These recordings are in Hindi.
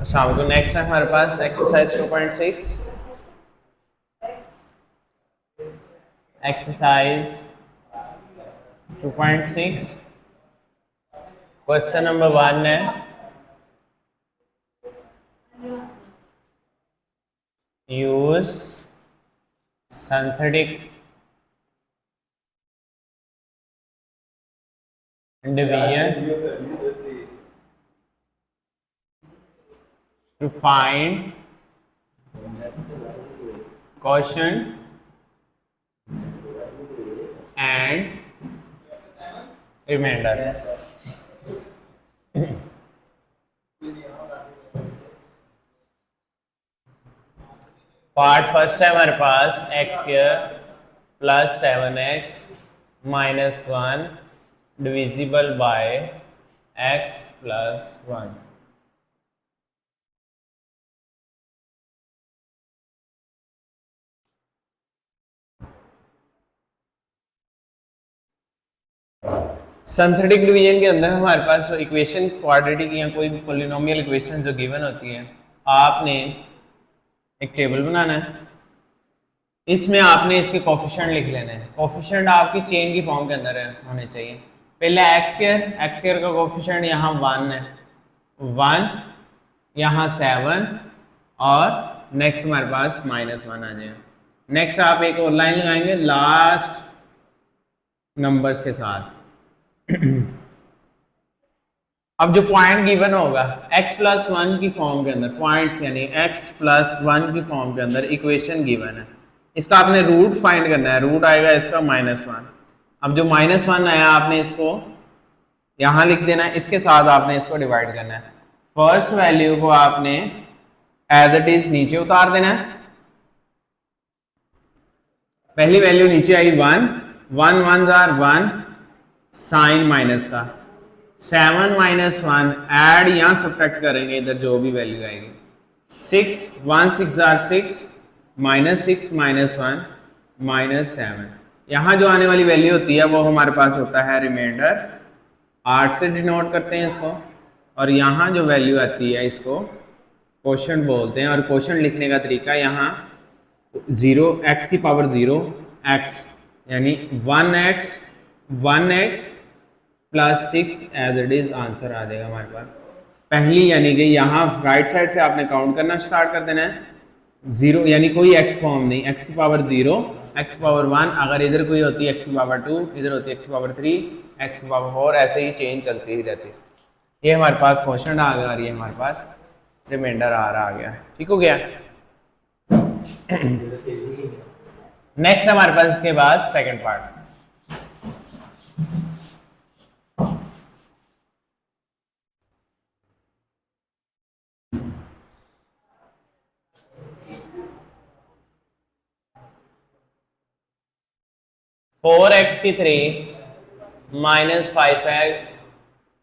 अच्छा, तो नेक्स्ट है हमारे पास एक्सरसाइज 2.6। एक्सरसाइज 2.6 क्वेश्चन नंबर 1 है use synthetic division to find quotient and remainder। Part first है हमारे पास x square plus 7x minus 1 divisible by x plus 1। Synthetic division के अंदर हमारे पास जो इक्वेशन क्वाड्रेटिक या कोई भी पॉलिनोमियल इक्वेशन जो गिवन होती है, आपने एक टेबल बनाना है, इसमें आपने इसके कोफिशिएंट लिख लेने हैं। कोफिशिएंट आपकी चेन की फॉर्म के अंदर होने चाहिए। पहले एक्स स्क्वायर का कोफिशिएंट यहाँ 1 है, 1 यहाँ 7 और नेक्स्ट हमारे पास -1 आ जाएगा। नेक्स्ट आप एक और लाइन लगाएंगे लास्ट नंबर्स के साथ। अब जो पॉइंट गिवन होगा x प्लस 1 की फॉर्म के अंदर, पॉइंट यानी x प्लस 1 की फॉर्म के अंदर इक्वेशन गिवन है, इसका आपने रूट फाइंड करना है। रूट आएगा इसका -1। अब जो -1 आया आपने इसको यहां लिख देना है, इसके साथ आपने इसको डिवाइड करना है। फर्स्ट वैल्यू को आपने एज इट इज नीचे उतार देना है। पहली वैल्यू नीचे आई 1, 1 1 जार 1 साइन माइनस का 7 -1 ऐड यहां सब्ट्रैक्ट करेंगे, इधर जो भी वैल्यू आएगी 6 1 6 जार 6 -6 -1 -7। यहां जो आने वाली वैल्यू होती है वो हमारे पास होता है रिमाइंडर, 8 से डिनोट करते हैं इसको, और यहाँ जो वैल्यू आती है इसको क्वोशंट बोलते हैं। और क्वोशंट लिखने का तरीका यहाँ 0 x की पावर 0 x यानी 1x plus 6 as it is answer आ जाएगा हमारे पास। पहली यानी कि यहाँ राइट साइड से आपने काउंट करना स्टार्ट कर देना है। 0 यानी कोई x फॉर्म नहीं, x की पावर 0 x की पावर 1, अगर इधर कोई होती है x की पावर 2, इधर होती है x की पावर 3, x की पावर 4, ऐसे ही चेंज चलती ही रहती है। ये हमारे पास क्वोशंट आ गया और ये हमारे पास रिमाइंडर आ गया। ठीक हो गया। नेक्स्ट हमारे पास इसके बाद सेकंड पार्ट। फोर एक्स की 3 minus 5x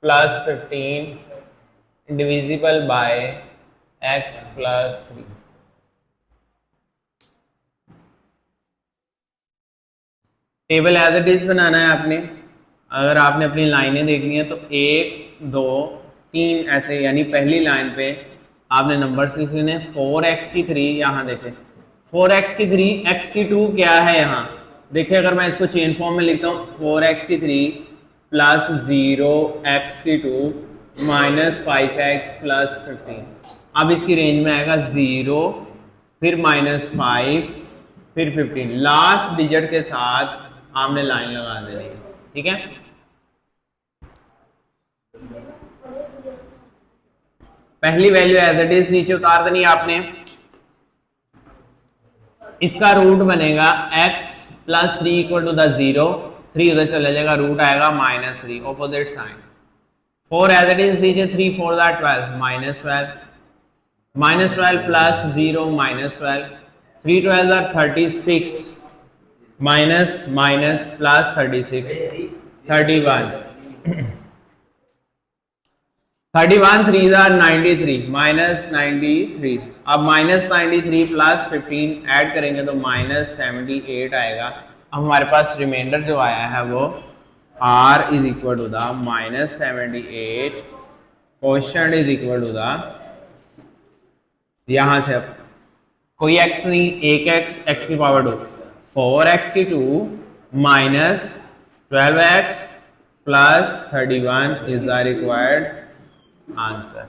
plus 15 divisible by x plus 3। Table as it is बनाना है आपने। अगर आपने अपनी लाइनें देखनी है तो 1 2 3 ऐसे, यानी पहली लाइन पे आपने नंबर्स लिखने हैं। 4x की 3 यहाँ देखें, 4x की 3 x की 2 क्या है यहाँ देखिए। अगर मैं इसको चेन फॉर्म में लिखता हूँ 4x की 3 प्लस 0x की 2 माइनस 5x प्लस 15। अब इसकी रेंज में आएगा 0 फिर -5 फिर 15, लास्ट डिजिट के साथ आपने लाइन लगा देनी है। ठीक है, पहली वैल्यू एज इट इज नीचे उतार देनी है आपने। इसका रूट बनेगा x plus 3 equal to the 0, 3 उधर चला जाएगा, रूट आएगा -3, opposite sign. 4 as it is लीजिए, 3 4 12 -12 प्लस 0 -12, 3 12 36 माइनस माइनस प्लस 36 31 31 3 93 -93। अब -93 प्लस 15 ऐड करेंगे तो -78 आएगा। अब हमारे पास रिमाइंडर जो आया है वो r is equal to the -78, quotient is equal to the यहां से अब कोई x नहीं, एक x की पावर 2, 4x की 2 minus 12x plus 31 is the required answer.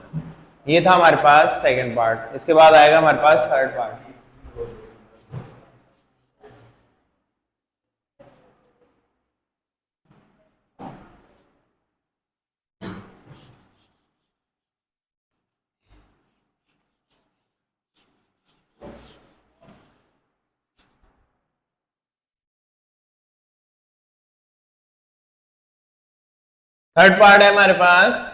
ये था हमारे पास सेकंड पार्ट। इसके बाद आएगा हमारे पास थर्ड पार्ट। थर्ड पार्ट है हमारे पास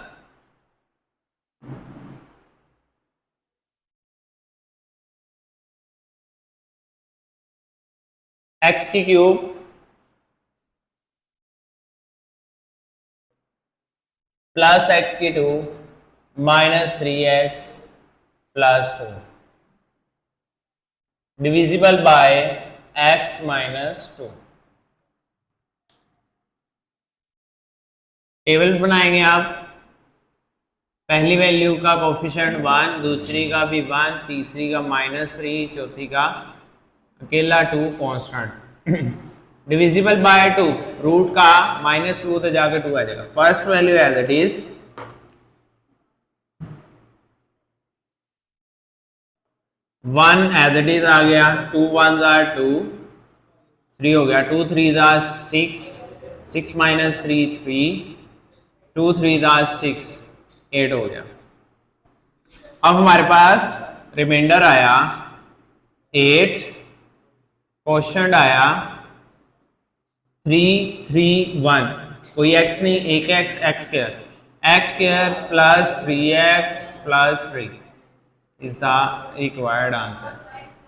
x की क्यूब प्लस x की 2 minus 3x plus 2 divisible by x minus 2। Table बनाएंगे आप। पहली वैल्यू का कोफिशिएंट 1, दूसरी का भी 1, तीसरी का -3, चौथी का अकेला 2 कांस्टेंट। डिविजिबल बाय 2, रूट का -2 तो जाकर 2 आ जाएगा। First value as it is 1 as it is आ गया, 2 1 आर 2, 3 हो गया, 2 3 आर 6, 6 माइनस 3 3, 2 3 आर 6, 8 हो गया। अब हमारे पास रिमाइंडर आया 8, क्वोशंट आया 3 3 1, कोई x नहीं, एक x square plus 3x plus 3 is the required answer.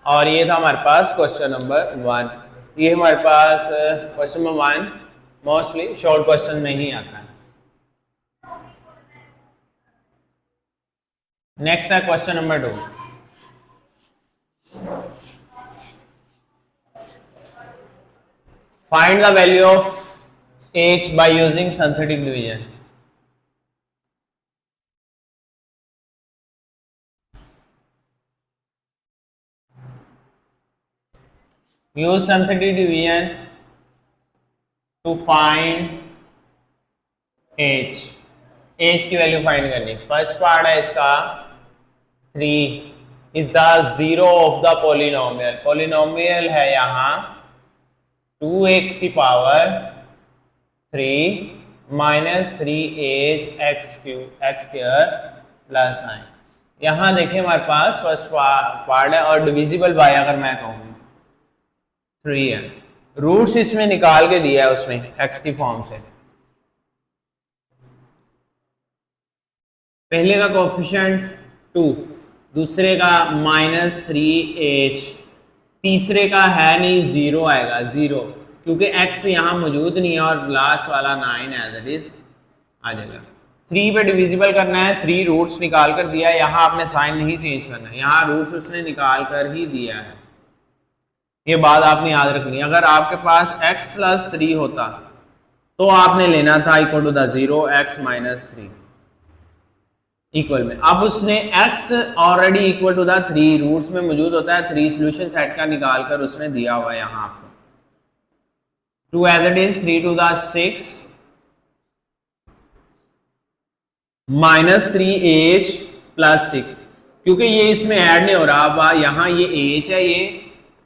और ये था हमारे पास क्वेश्चन नंबर 1। ये हमारे पास question number 1 mostly short question में ही आता है। नेक्स्ट है question number 2। Find the value of h by using synthetic division। use synthetic division to find h। h की वैल्यू फाइंड करनी। फर्स्ट पार्ट है इसका 3 is the zero of the polynomial. Polynomial है यहां 2x की power 3 minus 3h x cube x square plus 9। यहां देखिए हमारे पास फर्स्ट पार्ट है और डिविजिबल बाय अगर मैं कहूं 3 है। रूट्स इसमें निकाल के दिया है उसमें x की फॉर्म से। पहले का कोफिशिएंट 2, दूसरे का -3h, तीसरे का है नहीं, 0 आएगा 0 क्योंकि x यहां मौजूद नहीं है और लास्ट वाला 9 एज इट इज आ जाएगा। 3 पे डिविजिबल करना है, 3 रूट्स निकाल कर दिया है। यहां आपने साइन नहीं चेंज करना है, यहां रूट्स उसने निकाल कर ही दिया है। ये बात आपने याद रखनी है। अगर आपके पास x प्लस 3 होता तो आपने लेना था equal to the 0 x minus 3 equal में। अब उसने x already equal to the 3 roots में मौजूद होता है, 3 सोल्यूशन सेट का निकाल कर उसने दिया हुआ है यहां आपको। 2 as it is 3 to the 6 minus 3h plus 6 क्योंकि ये इसमें ऐड नहीं हो रहा। अब यहाँ ये h है, ये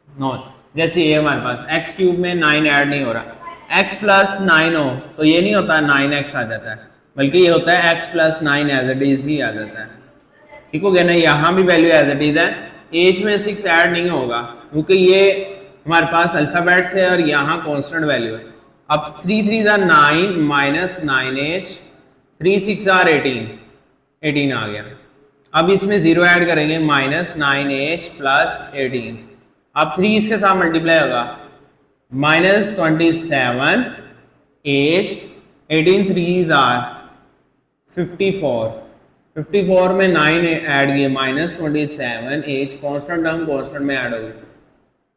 नॉट, जैसे ये हमारे पास x क्यूब में 9 ऐड नहीं हो रहा। x प्लस 9 हो तो ये नहीं होता 9x आ जाता है, बल्कि ये होता है x plus 9 as it is ही आ जाता है। ठीक हो गया ना। यहाँ भी वैल्यू एज इट इज है, h में 6 ऐड नहीं होगा क्योंकि ये हमारे पास अल्फाबेट्स है और यहाँ कॉन्स्टेंट वैल्यू है। अब 3 3 आर 9 माइनस 9h, 3 6 आर 18 आ गया। अब इसमें 0 ऐड करेंगे माइनस 9h प्लस 18। अब 3 इसके साथ मल्टीप्लाई होगा माइनस 27h, 18 3 आर 54, 54 में 9 ऐड किए minus 27h, constant term constant में ऐड हो गया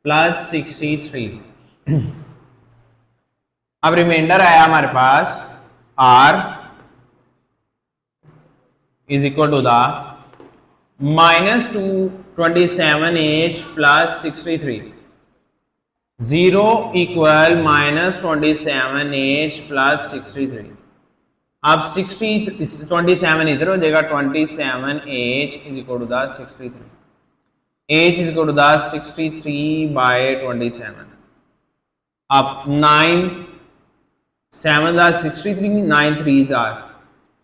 प्लस 63। अब रिमाइंडर आया हमारे पास r is equal to the -227h plus 63. 0 equal -27h plus 63. अब 27 इधर हो जाएगा, 27h is equal to the 63. h is equal to the 63 by 27. अब 9 7s are 63, 9 3s are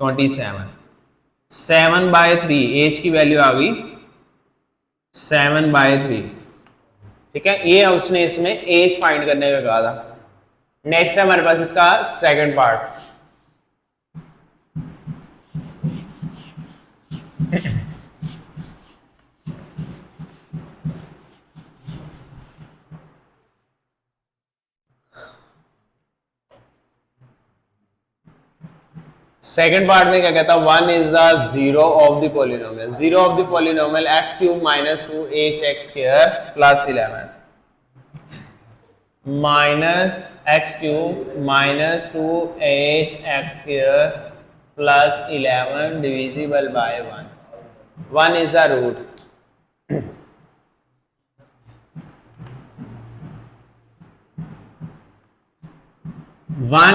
27. 7 by 3 h की वैल्यू आ गई 7 by 3. ठीक है, ये उसने इसमें एज फाइंड करने का कहा था. नेक्स्ट है हमारे पास इसका सेकंड पार्ट. सेकेंड पार्ट में क्या कहता है, 1 is the zero of the polynomial. Zero of the polynomial x cube minus 2h x square plus 11 minus x cube minus 2h x square plus 11 divisible by 1. 1 is the root. One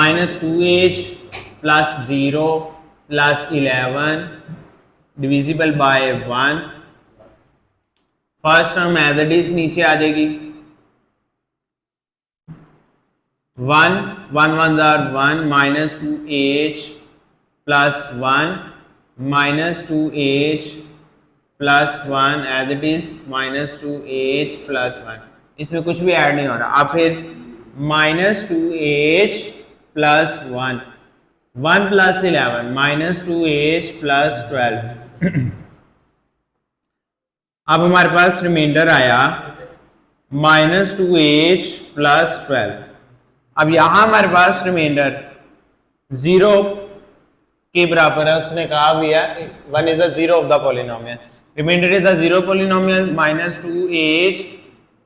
minus 2h plus 0 plus 11 divisible by 1. First term as it is नीचे आ जाएगी. 1 1 1 1 minus 2h plus 1 minus 2h plus 1 as it is minus 2h plus 1. इसमें कुछ भी ऐड नहीं हो रहा. अब फिर minus 2h plus 1 1 plus 11 minus 2h plus 12. अब हमारे पास रिमाइंडर आया माइनस 2h प्लस 12. अब यहां हमारे पास रिमाइंडर 0 के बराबर है. उसने कहा भी है 1 is the zero of the polynomial. Reminder is the zero polynomial. Minus 2h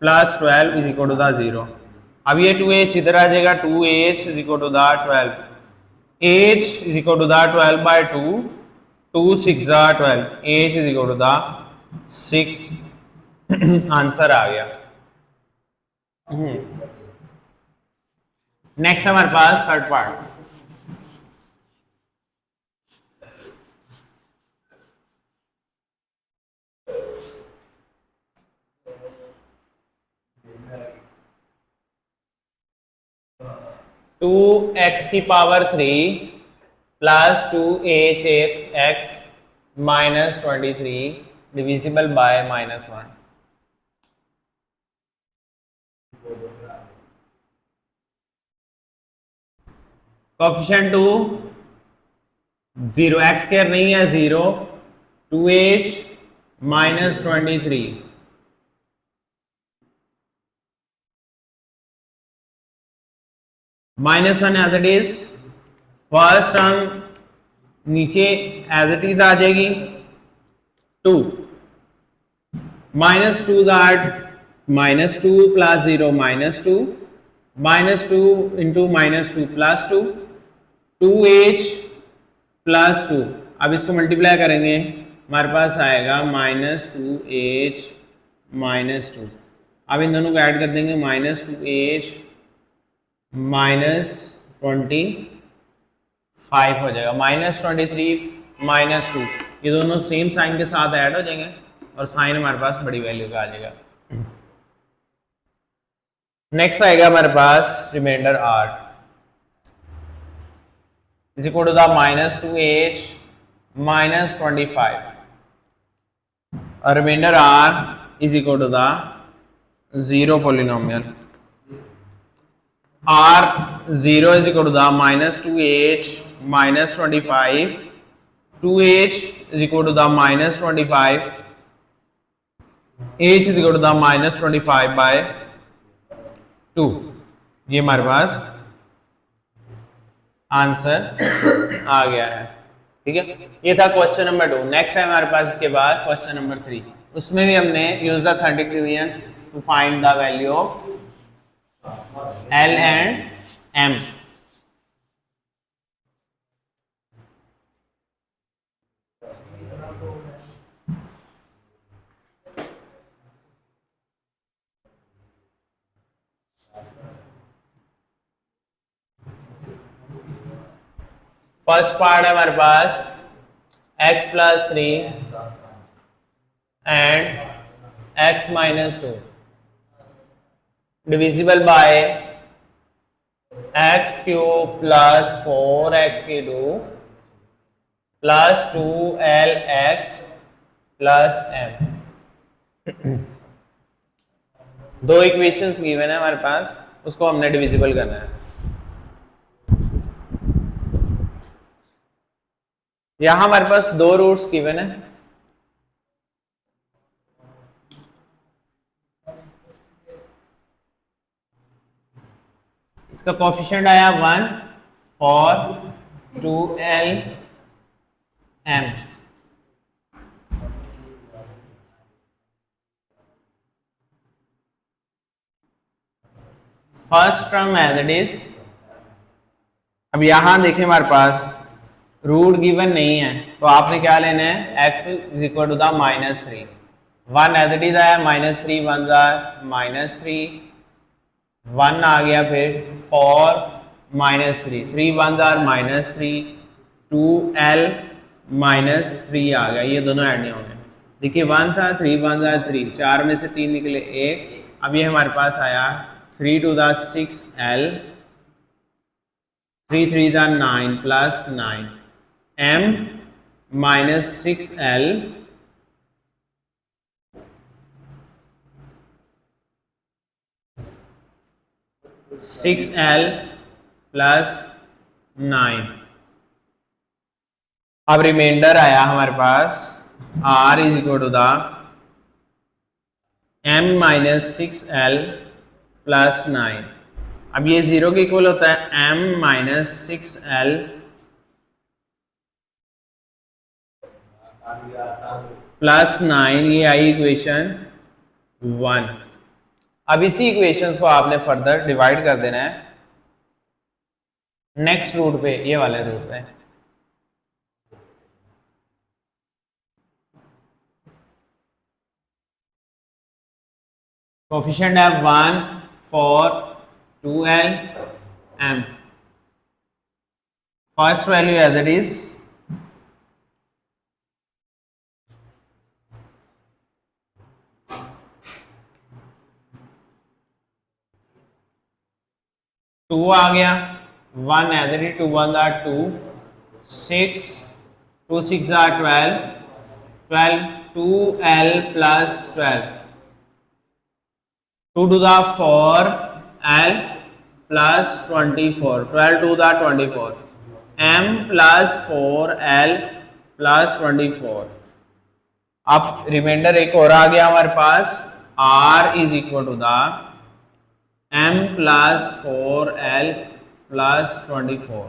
plus 12 is equal to the 0. अब ये 2h इधर आ जाएगा. 2h is equal to the 12. h is equal to the 12 by 2. 2 6 are 12. h is equal to the 6. Answer आ गया. नेक्स्ट हमारे पास थर्ड पार्ट. टू एक्स की power 3 plus 2h x minus 23 divisible by minus 1. Coefficient 2 0 x square नहीं है 0. 2h minus 23 minus 1 as it is. First term नीचे एज इट इज आ जाएगी. 2 minus 2 that minus 2 plus 0 minus 2 minus 2 into minus 2 plus 2 2h plus 2. अब इसको मल्टीप्लाई करेंगे हमारे पास आएगा माइनस 2h माइनस 2. अब इन दोनों को ऐड कर देंगे. माइनस 2h माइनस 25 हो जाएगा. माइनस 23 माइनस 2 ये दोनों सेम साइन के साथ ऐड हो जाएंगे और साइन हमारे पास बड़ी वैल्यू का आ जाएगा. नेक्स्ट आएगा हमारे पास reminder r is equal to the minus 2h minus 25 और reminder r is equal to the zero polynomial. r 0 is equal to the minus 2h minus 25. 2h is equal to the minus 25. h is equal to the minus 25 by 2. ये हमारे पास आंसर आ गया है. ठीक है, ये था क्वेश्चन नंबर 2. नेक्स्ट है हमारे पास इसके बाद क्वेश्चन नंबर 3. उसमें भी हमने use the third division to find the value of L and M. First part है हमारे पास x+3 and x-2 divisible by x³ plus 4x³ plus 2lx plus m। दो इक्वेशंस गिवन है हमारे पास, उसको हमने डिविजिबल करना है। यहां हमारे पास दो रूट्स गिवन है, इसका कोफिशिएंट आया 1 for 2lm। First term as it is. अब यहां देखें हमारे पास रूट गिवन नहीं है, तो आपने क्या लेना है, x is equal to the -3। 1 as it इज आया, -3 1 -3, 1 आ गया, फिर 4 -3, 3 1 -3, 2l -3 आ गया, ये दोनों ऐड नहीं होंगे। देखिए 1 था, 3 1 3, 4 में से 3 निकले 1। अब ये हमारे पास आया 3 2 6l, 3 3 9 plus 9 m -6l plus 9। अब रिमाइंडर आया हमारे पास r is equal to the m -6l plus 9। अब ये 0 के इक्वल होता है, m -6l प्लस 9, ये आई इक्वेशन 1। अब इसी इक्वेशंस को आपने फर्दर डिवाइड कर देना है नेक्स्ट रूट पे, ये वाले रूट पे। कोफिशिएंट है 1 for 2lm। First value as it is, two आ गया, 1 as it is, 2 1 2, 6 2 6 12, 12 2l plus 12, 2 to the 4l plus 24, 12 to the 24, m plus 4l plus 24। अब रिमाइंडर एक और आ गया हमारे पास, r is equal to the m plus 4l plus 24,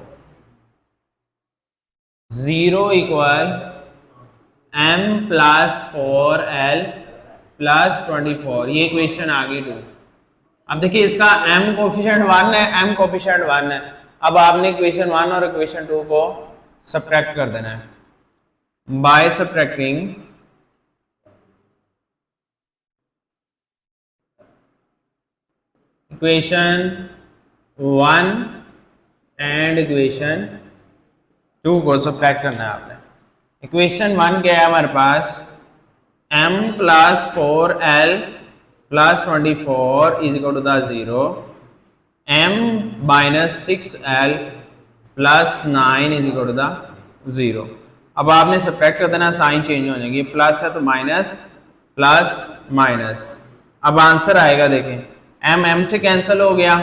0 equal m plus 4l plus 24। ये इक्वेशन आ गई 2। अब देखिए इसका m कोफिशिएंट 1 है, m कोफिशिएंट 1 है। अब आपने इक्वेशन 1 और इक्वेशन 2 को सब्ट्रैक्ट कर देना है by subtracting equation 1 and equation 2 को सब्ट्रैक्ट करना है आपने। इक्वेशन 1 क्या है हमारे पास, m plus 4l plus 24 is equal to the 0, m minus 6l plus 9 is equal to the 0। अब आपने सब्ट्रैक्ट कर देना, साइन चेंज हो जाएंगे, प्लस है तो माइनस, प्लस माइनस। अब आंसर आएगा, देखें m से कैंसिल हो गया,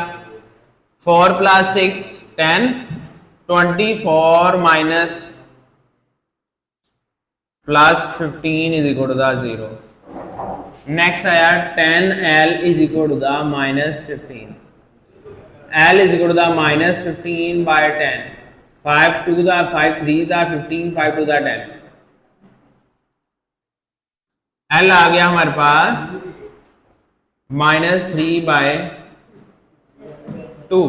4 plus 6 10, 24 minus plus 15 is equal to the 0। Next आया 10l is equal to the minus 15, l is equal to the minus 15 by 10, 5 2 the 5 3 the 15, 5 2 the 10, l आ गया हमारे पास -3 बाय 2।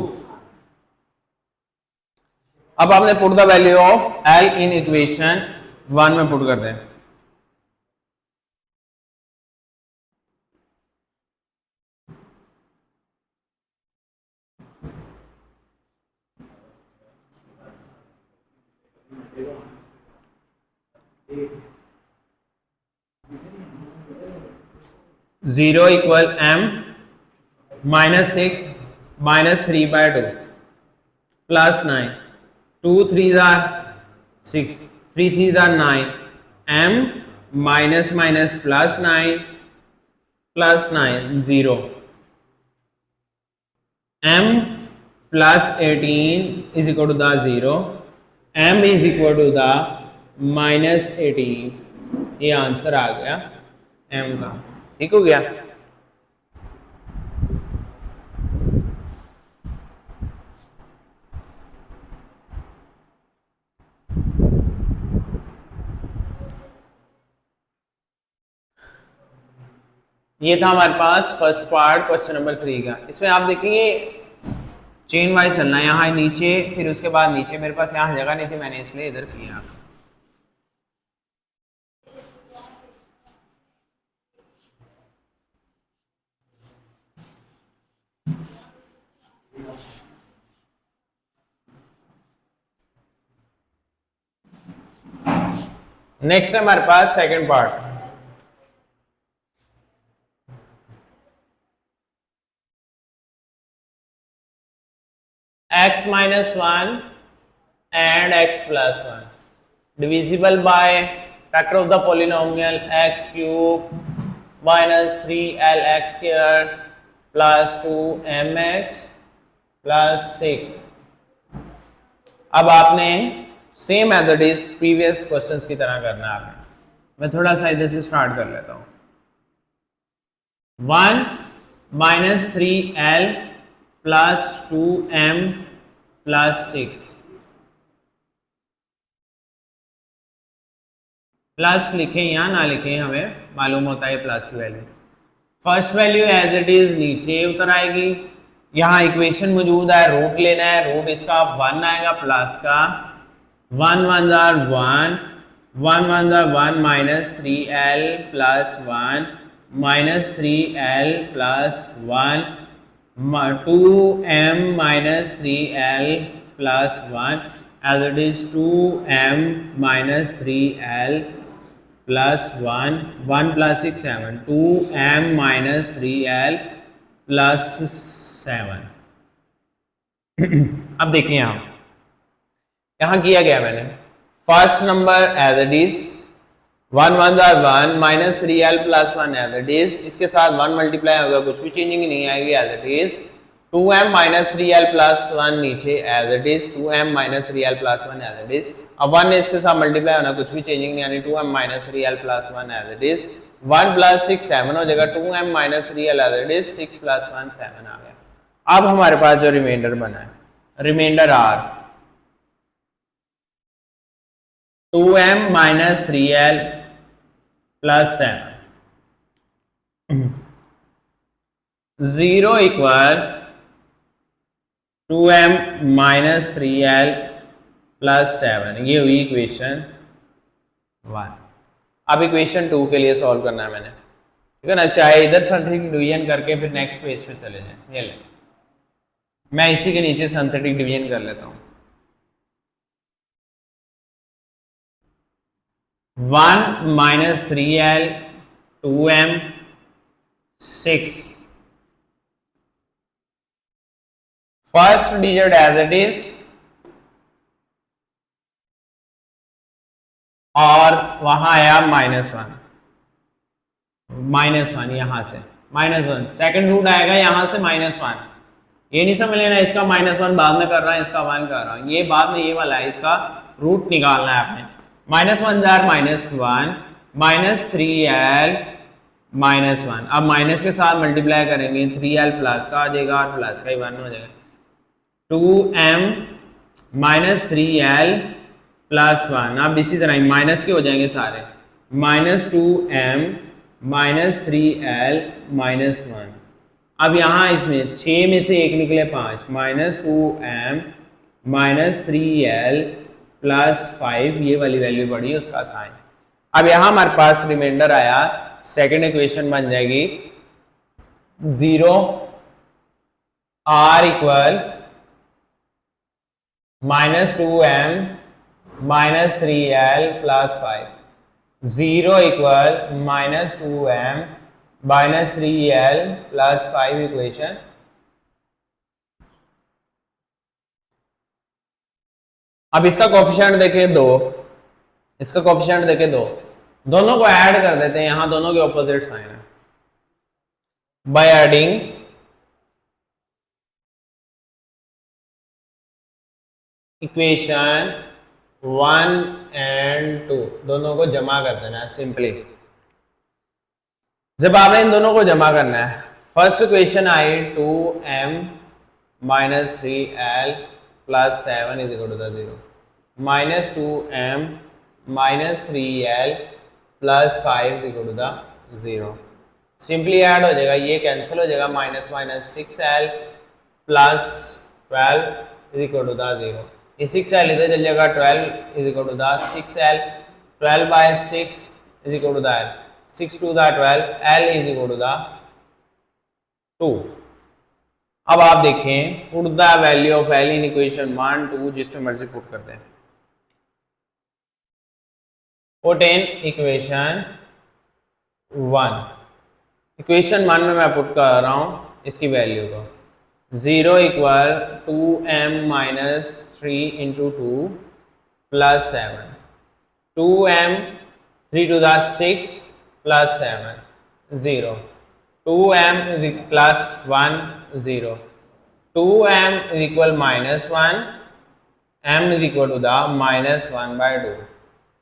अब आपने put the value of l in equation 1 में पुट कर दें। 0 equal m -6 -3/2 +9 2 3s are 6 3 3s are 9 m minus minus plus 9 0 m plus 18 is equal to the 0 m is equal to the -18 ये आंसर आ गया m का। ठीक हो गया। ये था हमारे पास फर्स्ट पार्ट क्वेश्चन नंबर 3 का। इसमें आप देखेंगे चेन वाइज चलना है, यहाँ नीचे फिर उसके बाद नीचे। मेरे पास यहाँ जगह नहीं थी, मैंने इसलिए इधर किया। नेक्स्ट है हमारे पास second part. x minus 1 and x plus 1 divisible by factor of the polynomial x cube minus 3lx square plus 2mx plus 6। अब आपने same as it is previous questions की तरह करना है आपने। मैं थोड़ा सा इधर से स्टार्ट कर लेता हूं। 1 minus 3l plus 2m plus 6 plus लिखें या ना लिखें हमें मालूम होता है प्लस की value. First value as it is नीचे उतर आएगी। यहाँ इक्वेशन मौजूद है, रूट लेना है। रूट इसका 1 आएगा प्लस का 1 1 1 1 1 1 minus 3l plus 1 minus 3l plus 1 2m minus 3l plus 1 as it is 2m minus 3l plus 1 1 plus 6 7 2m minus 3l plus 7। अब देखिए यहाँ किया गया मैंने first number as it is 1 1 1 minus 3l plus 1 as it is, इसके साथ 1 मल्टीप्लाई होगा, कुछ भी चेंजिंग नहीं आएगी as it is. 2m minus 3l plus 1 नीचे as it is 2m minus 3l plus 1 as it is. अब 1 ने इसके साथ मल्टीप्लाई होना, कुछ भी चेंजिंग नहीं आनी। 2m minus 3l plus 1 as it is. 1 plus 6 7 हो जाएगा। 2m minus 3l एज इट इज 6 plus 1 7 आ गया। अब हमारे पास जो रिमाइंडर बना है, remainder R 2m minus 3l plus 7 0 equal 2m minus 3l plus 7। ये हुई इक्वेशन 1। अब इक्वेशन 2 के लिए सॉल्व करना है मैंने, ठीक है ना। चाहे इधर सिंथेटिक डिवीजन करके फिर नेक्स्ट पेज पे चले जाएं। ये ले, मैं इसी के नीचे सिंथेटिक डिवीजन कर लेता हूं। 1 minus 3l 2m 6 first digit as it is और वहां आया -1 यहां से -1। सेकंड रूट आएगा यहां से -1। ये नहीं समझ लेना इसका -1 बाद में कर रहा है, इसका 1 कर रहा हूं, ये बाद में ये वाला है, इसका रूट निकालना है आपने। -1 -1 minus 3l -1। अब माइनस के साथ मल्टीप्लाई करेंगे 3l प्लस का आ जाएगा और प्लस का ही 1 हो जाएगा। 2m minus 3l plus 1। अब इसी तरह माइनस के हो जाएंगे सारे। -2m minus 3l minus 1। अब यहाँ इसमें 6 में से 1 निकले 5। -2m minus 3l plus 5, ये वाली वैल्यू बढ़ी उसका साइन। अब यहाँ हमारे पास रिमाइंडर आया, सेकेंड इक्वेशन बन जाएगी 0 r equal -2m minus 3l plus 5। 0 equal -2m -3l plus 5 equation. अब इसका कोफिशिएंट देखें 2, इसका कोफिशिएंट देखें 2, दोनों को ऐड कर देते हैं, यहां दोनों के ऑपोजिट साइन है। बाय एडिंग इक्वेशन 1 एंड 2, दोनों को जमा कर देना है सिंपली। जब आपने इन दोनों को जमा करना है, फर्स्ट इक्वेशन आई 2m -3l plus 7 is equal to 0, -2m -3l plus 5 is equal to 0। Simply add हो जाएगा, ये कैंसिल हो जाएगा, -6l plus 12 is equal to 0। ये 6l इधर चल जाएगा, 12 is equal to 6l, 12 by 6 is equal to l, 6 to the 12, l is equal to 2। अब आप देखें, put the value of l in equation 1 2, जिसमें मर्जी पुट करते हैं। पुट इन इक्वेशन 1, इक्वेशन 1 में मैं पुट कर रहा हूं इसकी वैल्यू को, 0 equal 2m -3 into 2 plus 7, 2m 3 to the 6 plus 7 0, 2m plus 1 0, 2m is equal -1, m is equal to the -1/2।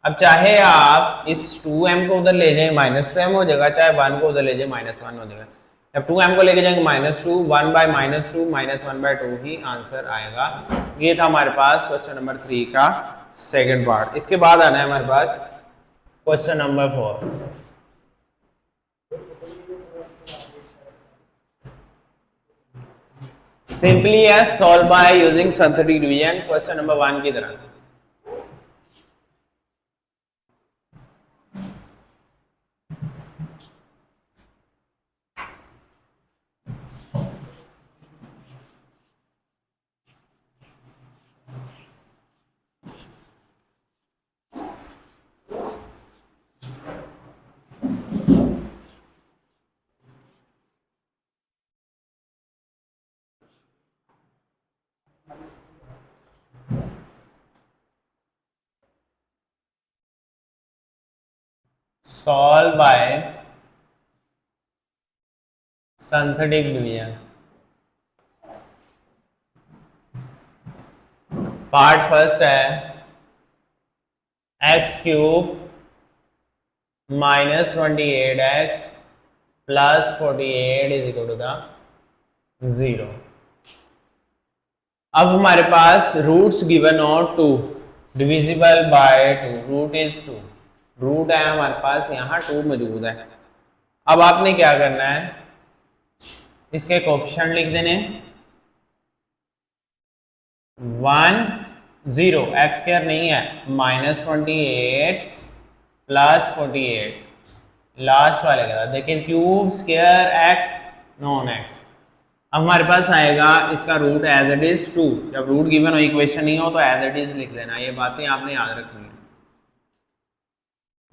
अब चाहे आप इस 2m को उधर ले जाएं, -2m हो जाएगा, चाहे 1 को उधर ले जाएं, -1 हो जाएगा। जब 2m को लेके जाएंगे -2, 1 बाय -2 -1/2 ही आंसर आएगा। ये था हमारे पास क्वेश्चन नंबर 3 का सेकंड पार्ट। इसके बाद आना है हमारे पास क्वेश्चन नंबर 4। सिंपली है solve by using synthetic division, question number 1 की तरह। Solve by synthetic division। Part first है x³ -28x plus 48 is equal to 0। अब हमारे पास रूट्स गिवन हो 2, divisible by 2, root is 2, root है हमारे पास यहाँ 2 मौजूद है। अब आपने क्या करना है, इसके कोफिशिएंट लिख देने 1 0, एक्स स्क्वायर नहीं है, -28 प्लस 48 लास्ट वाले का देखिए, cube square x non x। अब हमारे पास आएगा इसका रूट एज इट इज 2, जब रूट गिवन हो इक्वेशन नहीं हो तो एज इट इज लिख देना, ये बातें आपने याद रखनी है।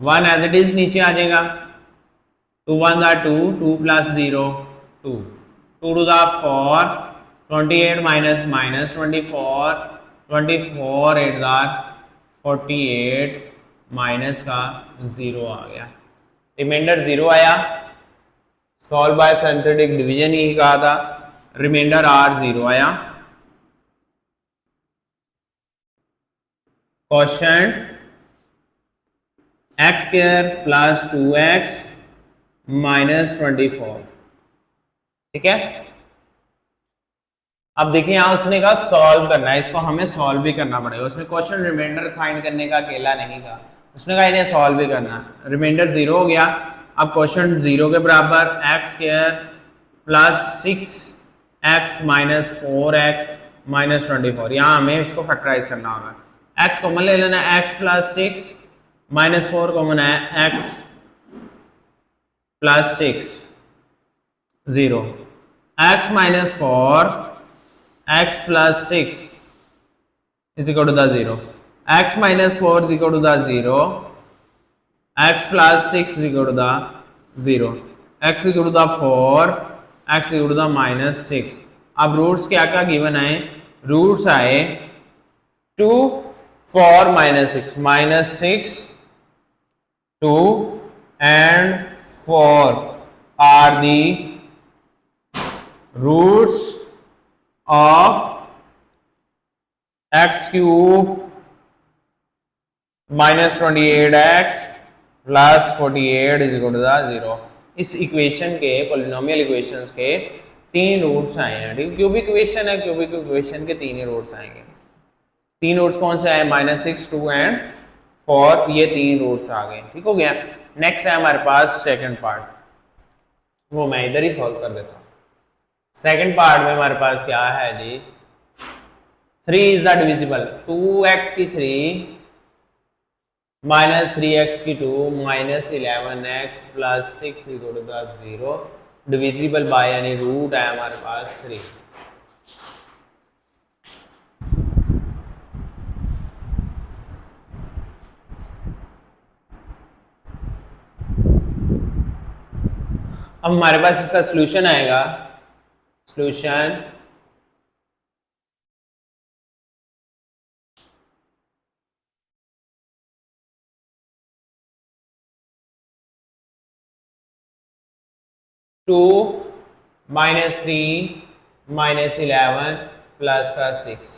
1 एज इट इज नीचे आ जाएगा, 2 1 2, 2 plus 0 2, 2 to the 4, 28 minus -24, 24 8 48 minus का 0 आ गया, रिमाइंडर 0 आया। सॉल्व बाय सिंथेटिक डिवीजन ही कहा था, रिमाइंडर r 0 आया। Quotient x square plus 2x minus 24, ठीक है। अब देखिए यहां उसने कहा सॉल्व करना है, इसको हमें सॉल्व भी करना पड़ेगा। उसने क्वेश्चन रिमाइंडर फाइंड करने का अकेला नहीं कहा, उसने कहा इन्हें सॉल्व भी करना। रिमाइंडर 0 हो गया, अब क्वेश्चन 0 के बराबर x square plus 6x minus 4x minus 24, यहाँ हमें इसको फैक्टराइज करना होगा। x कॉमन ले लेना, x प्लस 6 माइनस 4 कॉमन है, x plus 6 0, x minus 4 x plus 6 is equal to 0, x minus 4 is equal to 0, x plus 6 is equal to the 0, x is equal to the 4, x is equal to the minus 6. अब रूट्स क्या क्या गिवन आए, रूट्स आए 2 4 minus 6 2 and 4 are the roots of x cube minus 28x plus 48 is equal to the 0। इस इक्वेशन के पॉलिनोमियल इक्वेशंस के तीन रूट्स आए हैं, ठीक, क्यूबिक इक्वेशन है, क्यूबिक इक्वेशन के तीन ही रूट्स आएंगे। तीन रूट्स कौन से आए, -6 2 एंड 4, ये तीन रूट्स आ गए, ठीक हो गया। नेक्स्ट है हमारे पास सेकंड पार्ट, वो मैं इधर ही सॉल्व कर देता हूँ। सेकंड पार्ट में हमारे पास क्या है जी, 3 इज द डिविजिबल, 2x की 3 -3x की 2 -11x plus 6 equal to the 0, divisible by यानी रूट है हमारे पास 3। अब हमारे पास इसका सॉल्यूशन आएगा, सॉल्यूशन टू -3 -11 प्लस का 6,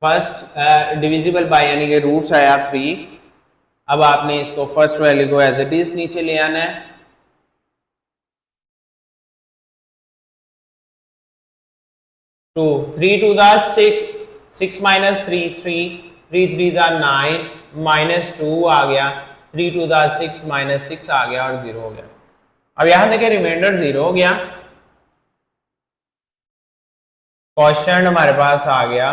फर्स्ट डिविजिबल बाय यानी कि रूट्स आया 3। अब आपने इसको फर्स्ट वैल्यू को एज इट इज नीचे ले आना है, 2 3 2 द 6 6 minus 3 3 3 3 द 9 -2 आ गया, 3 2 द 6 -6 आ गया और 0 हो गया। अब यहां देखिए रिमाइंडर 0 हो गया, क्वेश्चन हमारे पास आ गया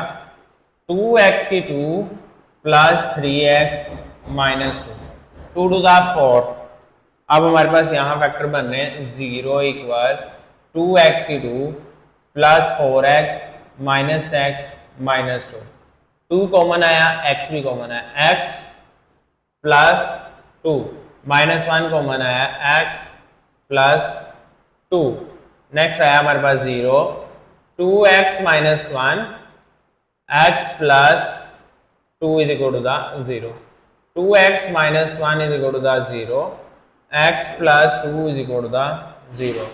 2x की 2 प्लस 3x -2 2 टू द 4। अब हमारे पास यहाँ फैक्टर बन रहे हैं 0 इक्वल 2x की 2 प्लस 4x -x -2, 2 कॉमन आया, x भी कॉमन आया, x प्लस 2 -1 कॉमन आया, x प्लस 2। नेक्स्ट आया हमारे पास 0, 2x -1 x plus 2 is equal to the 0, 2x -1 is equal to the 0, x plus 2 is equal to the 0,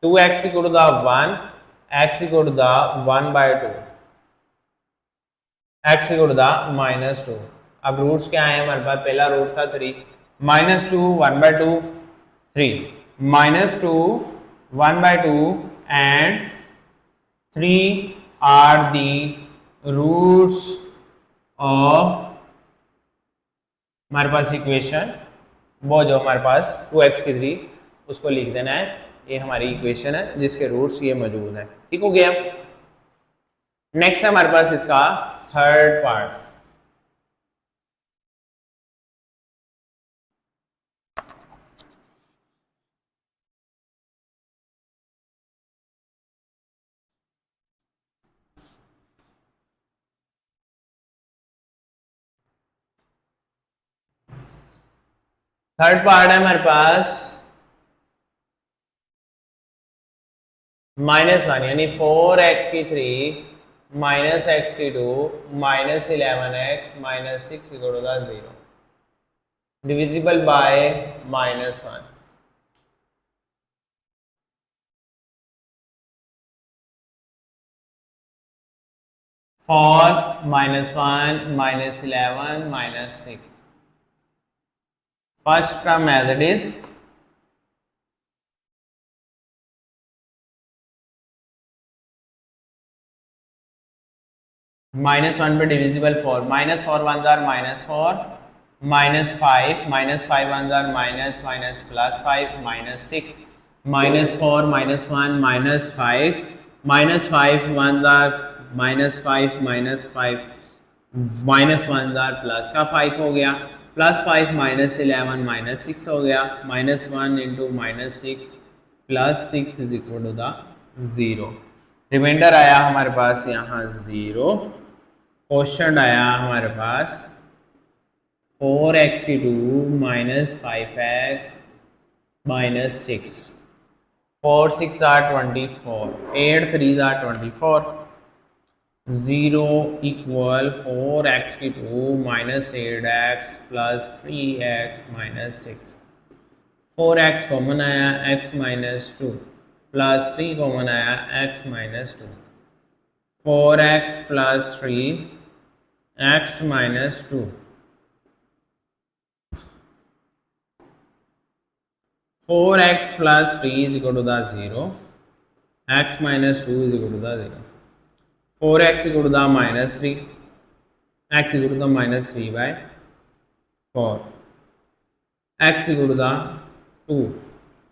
2x equal to the 1, x equal to the 1/2, x equal to the -2। अब रूट्स क्या है हमारे पास, पहला रूट था 3, -2 1/2 3, -2 1/2 and 3 are the roots of हमारे पास इक्वेशन, वो जो हमारे पास 2x की 3 उसको लिख देना है, ये हमारी इक्वेशन है जिसके रूट्स ये मौजूद है, ठीक हो गया। नेक्स्ट है हमारे पास इसका थर्ड पार्ट, थर्ड पार्ट है हमारे पास -1 यानी 4x की 3 -x की 2 -11x -6 equal to the 0, divisible by -1। for -1 -11 -6, first term as it is, -1 पे divisible 4, -4 1 are -4, -5 -5 1 are -, plus 5 -6, -4 -1 -5, -5 1 are -5 -5 -1 are plus का 5 हो गया, +5 -11 -6 हो गया, -1 into -6 plus 6 is equal to the 0। Remainder आया हमारे पास यहाँ 0, क्वेश्चन आया हमारे पास 4x⁵ minus 5x minus 6, 4 6 are 24, 8 3 are 24, 0 equal 4x⁵ minus 8x plus 3x minus 6, 4x common आया, x माइनस 2 प्लस 3 कॉमन आया, x minus 2, 4x plus 3 x minus 2, 4x plus 3 is equal to the 0, x minus 2 is equal to the 0, 4x is equal to the minus 3, x is equal to the minus 3 by 4, x is equal to the 2.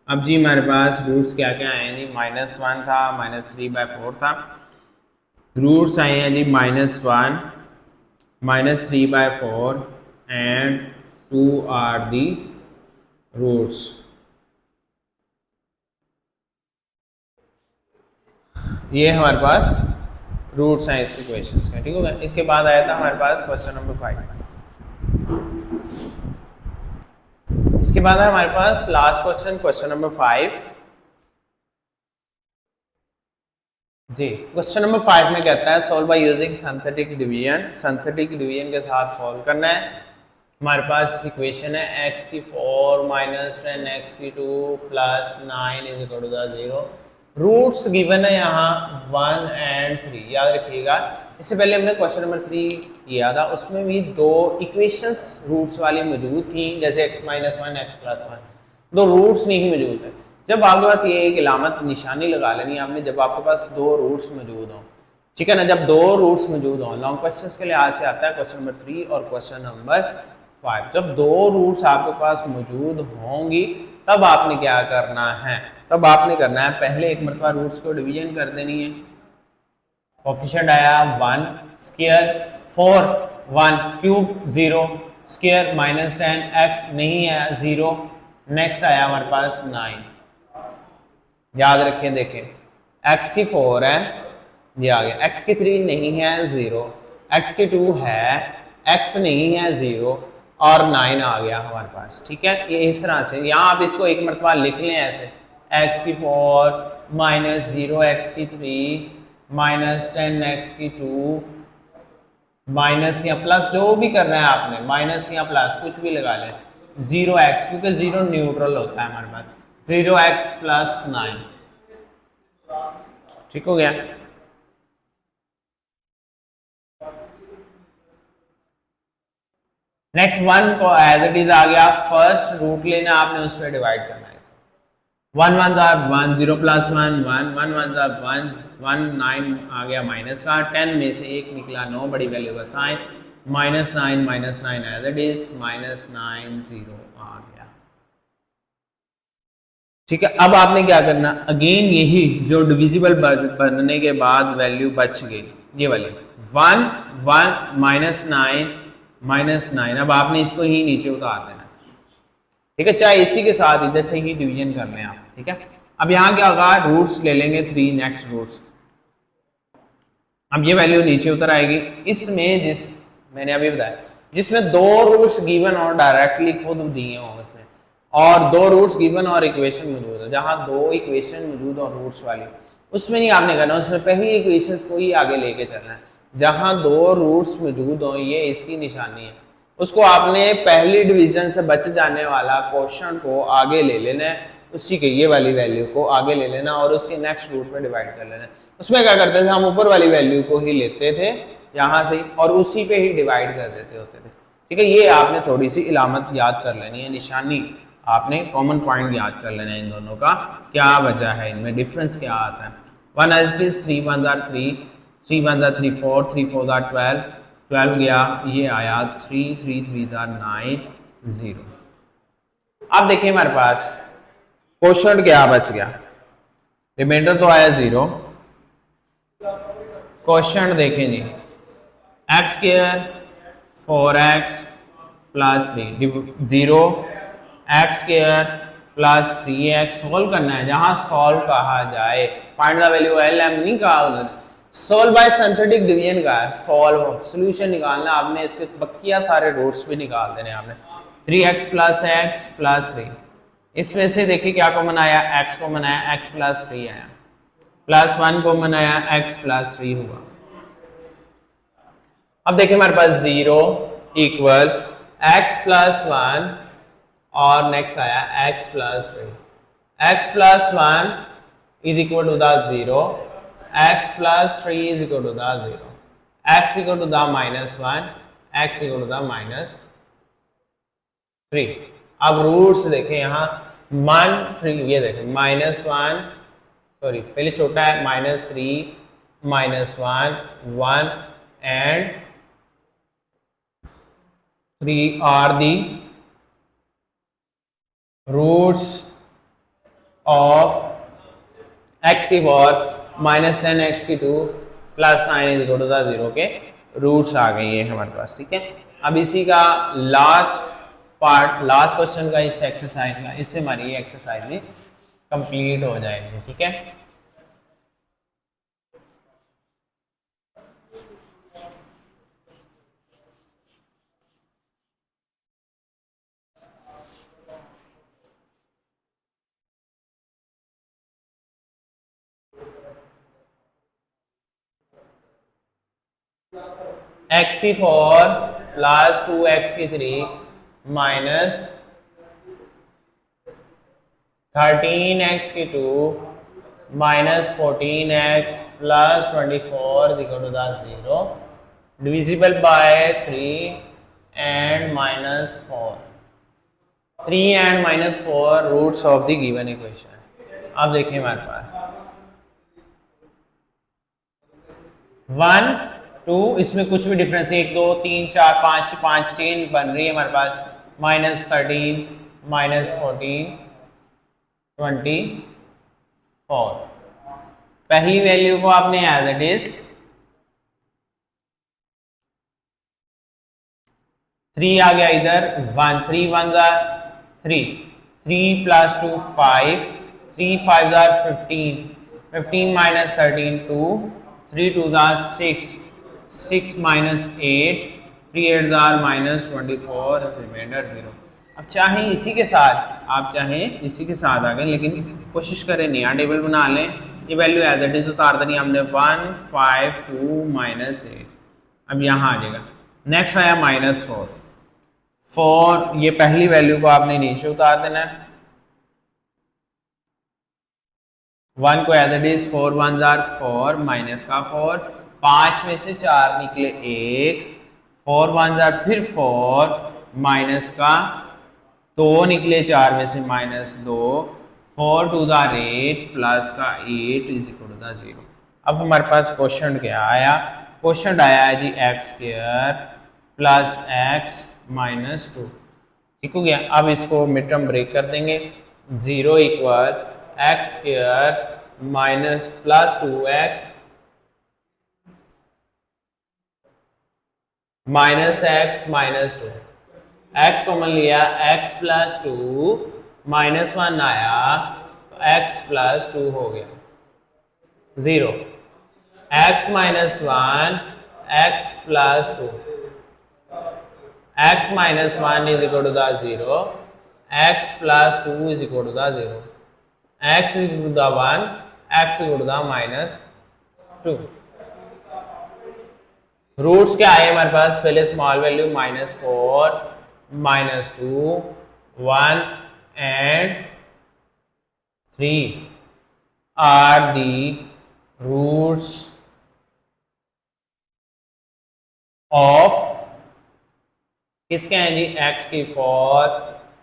अब जी हमारे पास रूट्स क्या क्या आए हैं जी, -1 था, -3/4 था, रूट्स आए हैं जी -1, -3/4 एंड 2 आर दी रूट्स। ये हमारे पास रूट्स हैं इस इक्वेशंस के, ठीक हो गया। इसके बाद आया था हमारे पास क्वेश्चन नंबर 5। इसके बाद है हमारे पास लास्ट क्वेश्चन, क्वेश्चन नंबर 5 जी। क्वेश्चन नंबर 5 में कहता है solve by using synthetic division, synthetic division के साथ सॉल्व करना है। हमारे पास इक्वेशन है x⁴ minus 10x⁵ plus 9 is equal to the 0। Roots given है यहाँ 1 एंड 3, याद रखिएगा। इससे पहले हमने क्वेश्चन नंबर 3 किया था, उसमें भी दो इक्वेशंस रूट्स वाली मौजूद थी, जैसे x माइनस 1 x प्लस 1, दो रूट्स नहीं मौजूद है। जब आपके पास ये एक इलामत निशानी लगा लेनी है आपने, जब आपके पास दो रूट्स मौजूद हों, ठीक है ना, जब दो रूट्स मौजूद हों, लॉन्ग क्वेश्चंस के लिहाज से आता है क्वेश्चन नंबर 3 और क्वेश्चन नंबर 5। जब दो रूट्स आपके पास मौजूद होंगी तब आपने क्या करना है, तब आपने करना है पहले एक मरतबा रूट्स को डिवीजन कर देनी है। कोफिशिएंट आया 1 square 4 1 cube 0 square minus 10 x नहीं है 0, नेक्स्ट आया हमारे पास 9। याद रखें, देखें x की 4 है, ये आ गया, x की 3 नहीं है 0, x की 2 है, x नहीं है 0 और 9 आ गया हमारे पास, ठीक है। ये इस तरह से यहाँ आप इसको एक मरतबा लिख लें ऐसे, x की 4 माइनस 0x की 3 माइनस 10x की 2 माइनस या प्लस जो भी करना है आपने, माइनस या प्लस कुछ भी लगा लें, 0x क्योंकि 0 न्यूट्रल होता है हमारे पास, 0x प्लस 9, ठीक हो गया। नेक्स्ट 1 को एज इट इज आ गया, फर्स्ट रूट लेना आपने, उस पर डिवाइड करना है। 1 1 1 0 प्लस 1 1 1 1 1 1 9 आ गया माइनस का, 10 में से 1 निकला 9, बड़ी वैल्यू का साइन, -9 एज इट इज, -9 0 आ गया, ठीक है। अब आपने क्या करना, अगेन यही जो डिविजिबल बनने के बाद वैल्यू बच गई, ये वाली 1 1 -9, अब आपने इसको ही नीचे उतार देना, ठीक है, चाहे इसी के साथ इधर से ही डिवीजन कर लें आप, ठीक है। अब यहाँ क्या होगा, रूट्स ले लेंगे 3 नेक्स्ट रूट्स, अब ये वैल्यू नीचे उतर आएगी। इसमें जिस मैंने अभी बताया, जिसमें दो रूट्स गिवन और डायरेक्टली खुद दिए हों उसने, और दो रूट्स गिवन और इक्वेशन मौजूद है, जहां दो इक्वेशन मौजूद और रूट्स वाली, उसमें नहीं आपने करना, उसमें पहली इक्वेशन को ही आगे लेके चलना है। जहां दो रूट्स मौजूद हों, ये इसकी निशानी है, उसको आपने पहली डिवीजन से बच जाने वाला क्वेश्चन को आगे ले लेना है, उसी के ये वाली वैल्यू को आगे ले लेना और उसके नेक्स्ट रूट में डिवाइड कर लेना है। उसमें क्या करते थे, हम ऊपर वाली वैल्यू को ही लेते थे यहाँ से और उसी पे ही डिवाइड कर देते होते थे, ठीक है। ये आपने थोड़ी सी इलामत याद कर लेनी है, निशानी आपने कॉमन पॉइंट याद कर लेना है, इन दोनों का क्या वजह है, इनमें डिफरेंस क्या आता है। 1 as it is 3 1s are 3 3 1s are 3 4 3 4s are 12 12 गया, ये आया 3 3 3s are 9 0। अब देखिए हमारे पास क्वोशंट क्या बच गया, रिमाइंडर तो आया 0, क्वोशंट देखें जी, x square 4x plus 3 0 x square plus 3x, solve करना है। जहां सॉल्व कहा जाए, फाइंड द वैल्यू LM नहीं कहा उन्होंने, सोल्व बाय सिंथेटिक डिवीजन का है, सोल्व सोल्यूशन निकालना आपने, इसके बकिया सारे रूट्स भी निकाल देने आपने। 3x प्लस एक्स प्लस 3, इसमें से देखिए क्या कॉमन आया, x कॉमन आया, x प्लस 3 आया, प्लस 1 कॉमन आया, x प्लस 3 हुआ। अब देखिए हमारे पास 0 इक्वल x प्लस 1 और नेक्स्ट आया x plus 3, x plus 1 is equal to the 0, x plus 3 is equal to the 0, x equal to the minus 1, x equal to the minus 3। अब रूट्स देखें यहाँ 1 3, ये देखें माइनस 1, सॉरी पहले छोटा है, minus 3 minus 1 1 and 3 are the roots of x की पावर माइनस 10 x की 2 plus 9 is equal to the 0 के रूट्स आ गई है हमारे पास। ठीक है, अब इसी का लास्ट पार्ट, लास्ट क्वेश्चन का इस एक्सरसाइज का, इससे हमारी ये एक्सरसाइज भी कंप्लीट हो जाएगी। ठीक है, x की 4 प्लस 2x की 3 माइनस 13x की 2 minus 14x plus 24 equal to the 0 divisible by 3 and minus 4, 3 and minus 4 roots of the given equation. अब देखिए हमारे पास 1 2, इसमें कुछ भी डिफरेंस 1 2 3 4 5 की 5 चेन बन रही है हमारे पास, माइनस 13 माइनस 14 24। पहली वैल्यू को आपने एज इट इज 3 आ गया इधर, 1 3 1 3 3 plus 2 5 3 5 15 15 minus 13 2 3 2 6 6 minus 8 3 8 are minus 24 reminder 0। अब चाहे इसी के साथ, आप चाहें इसी के साथ आ गए, लेकिन कोशिश करें नया टेबल बना लें, ये वैल्यू एज इट इज उतार देनी हमने 1 5 2 माइनस 8। अब यहाँ आ जाएगा, नेक्स्ट आया माइनस 4 4, ये पहली वैल्यू को आपने नीचे उतार देना है, 1 को एज इट इज 4 1 4 माइनस का 4, 5 में से 4 निकले 1, 4 1 फिर 4 माइनस का 2 निकले 4 में से माइनस 2, 4 2 8 प्लस का 8 इज इक्वल टू द 0। अब हमारे पास क्वेश्चन क्या आया, क्वेश्चन आया है जी x square plus x minus 2। ठीक हो गया, अब इसको मिड टर्म ब्रेक कर देंगे, 0 equal x square minus plus 2x minus x minus 2, x common लिया, x प्लस 2 माइनस 1 आया तो x प्लस 2 हो गया 0, x minus 1 x plus 2, x minus 1 is equal to the 0, x plus 2 is equal to the 0, x is equal to the 1, x equal to the minus 2। Roots क्या आए हमारे पास, पहले small value minus 4 minus 2 1 and 3 are the roots of किसके हैं जी, x की 4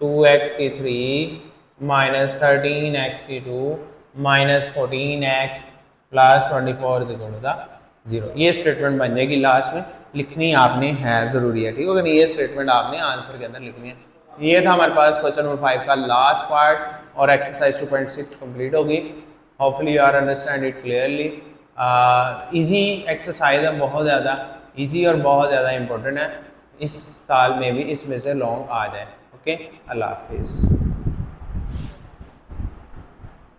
2x की 3 माइनस 13x की 2 minus 14x plus 24 equal to the 0। ये स्टेटमेंट बन जाएगी, लास्ट में लिखनी आपने है, जरूरी है। ठीक है, ये स्टेटमेंट आपने आंसर के अंदर लिखनी है। ये था हमारे पास क्वेश्चन नंबर 5 का लास्ट पार्ट और एक्सरसाइज 2.6 कंप्लीट होगी। Hopefully you are understand it clearly. Easy exercise है, बहुत ज़्यादा इजी और बहुत ज़्यादा इंपॉर्टेंट है। इस साल में भी इसमें से लॉन्ग आ जाए। ओके, अल्लाह हाफिज़।